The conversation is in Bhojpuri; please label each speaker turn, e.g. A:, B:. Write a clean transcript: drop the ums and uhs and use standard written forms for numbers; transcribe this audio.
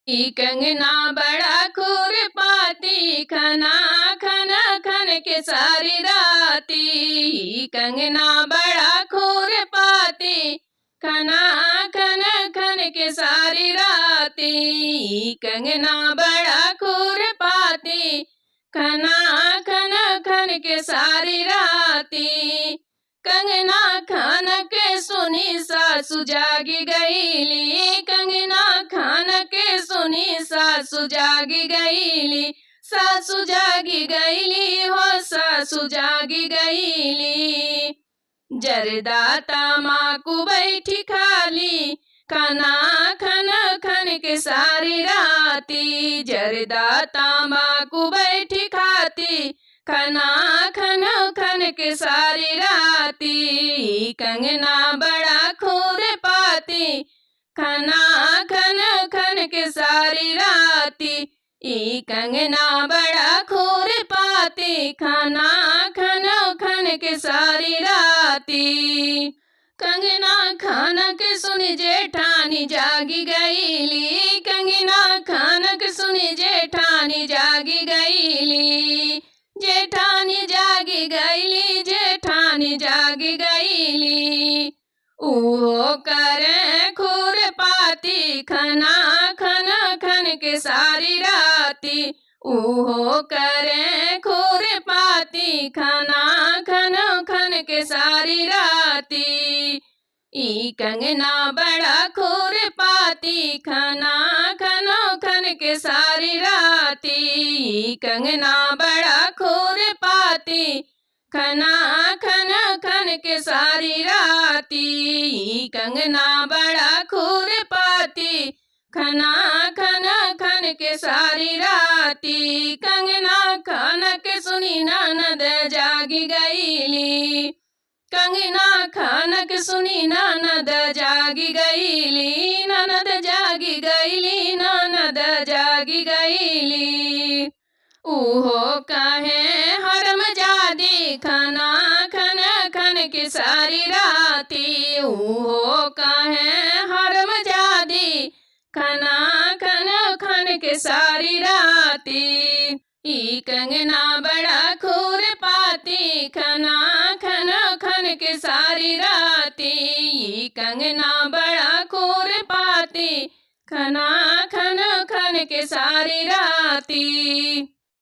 A: कंगना बड़ा खुरपाती, खना खन खन के सारी राती। कंगना बड़ा खुरपाती, खना खन खन के सारी राती। कंगना बड़ा खुरपाती, खना खन खन के सारी राती। कंगना खान के सुनी सासु जागी गईली। कंगना खान के सुनी सासु जागी गईली। सासु जागी गईली हो सासु जागी गईली। जरदा तमाकू बैठी खाली, खाना खन खन के सारी राती। जरदा तमाकू बैठी खाती, खाना खन खन के सारी राती। कंगना बड़ा खुरपाती, खाना खन खन के सारी राती। कंगना बड़ा खुरपाती, खाना खन खन के सारी राती। कंगना खान के सुनी जेठानी जागी गईली। कंगना खान के सुनी जेठानी जागी गईली। जेठानी जागी गईली, जेठानी जागी गईली। ऊहो करे खुरपाती, खना खन खन के सारी राती। ऊहो करे खुरपाती, खना खन खन के सारी राती। कंगना बड़ा खुरपाती, खना खन खन के सारी राती। कंगना बड़ा खुरपाती, खना खन खन के सारी राती। कंगना बड़ा खुरपाती, खना खन खन के सारी राती। कंगना खान के सुनी ननद जागी गईली। कंगना खान के सुनी ननद जागी गईली। ननद जागी गईली, ननद जागी गईली। ऊहो कहे हरम जादी, खाना खन खन के सारी राती। ऊहो कहे हरम जादी, खाना खन खन के सारी राती। कंगना बड़ा खुरपाती, खना खन खन के सारी राती।